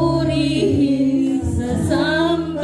Pupurihin sa samba.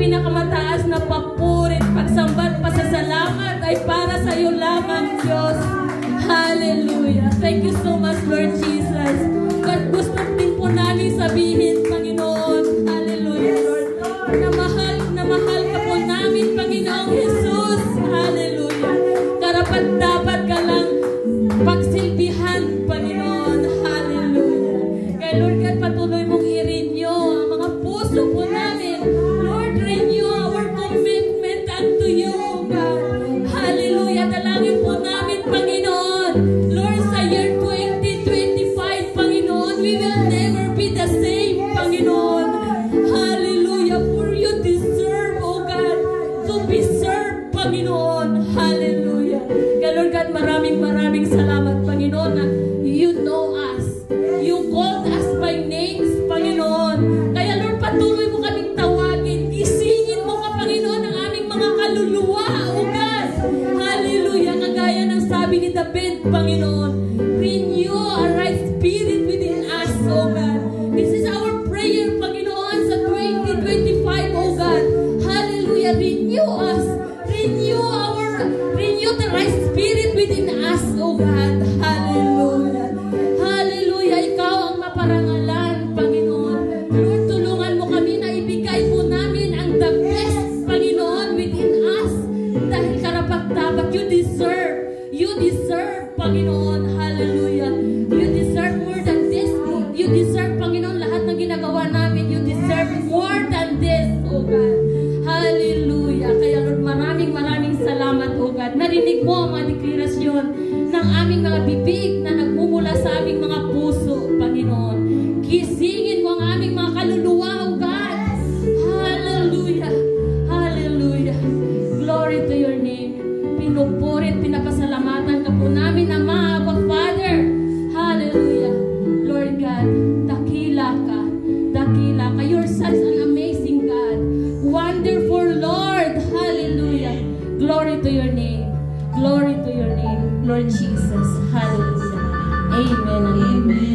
Pinakamataas na papurit, pagsambat, pasasalamat sa iyo lamang, Diyos. Hallelujah. Thank you so much, Lord Jesus. God, gusto din po namin sabihin, Panginoon, hallelujah, Lord, na mahal ka po namin, Panginoong Jesus. Hallelujah. Karapat dapat ka lang pagsilbihan, Panginoon. Hallelujah. Kaya Lord God, patuloy mong i-renew ang mga puso po namin. Lord, renew our commitment unto you, God. Hallelujah. Dalangin po namin, Panginoon. Lord, sa year 2025, Panginoon, we will never be the same, Panginoon. Hallelujah. For you deserve, oh God, to be served, Panginoon. Hallelujah. Kaya Lord God, maraming salamat, Panginoon, na you know us. You called us by names, Panginoon. Kaya Lord, patuloy mo kaming tawagin. Gisingin mo ka, Panginoon, ang aming mga kaluluwa, oh God. Hallelujah. Kagaya ng sabi ni David, Panginoon, renew a right spirit within us, oh God. This is our prayer, Panginoon, sa 2025, oh God. Hallelujah. Renew us. Renew the right spirit within us, oh God. Hallelujah. Hallelujah. Ikaw ang maparangalan, Panginoon. Lord, tulungan mo kami na ibigay po namin ang the best, Panginoon, within us. Dahil karapat-dapat, you deserve, Panginoon. Hallelujah. You deserve more than this. You deserve, Panginoon, lahat ng ginagawa namin. You deserve more than this, oh God. Hallelujah. Kaya Lord, maraming salamat, oh God. Narinig mo ang mga deklarasyon ng aming mga bibig na nagmumula sa aming mga puso, Panginoon. Gisingin mo ang aming mga kaluluwa, oh God. Hallelujah. Hallelujah. Glory to your name. Pinupurit, pinapasalamatan ka po namin, Ama, Abba, Father. Hallelujah. Lord God, dakila ka. Dakila ka. You're such an amazing God. Wonderful Lord. Hallelujah. Glory to your name. Glory to your name, Lord Jesus. Hallelujah. Amen and amen.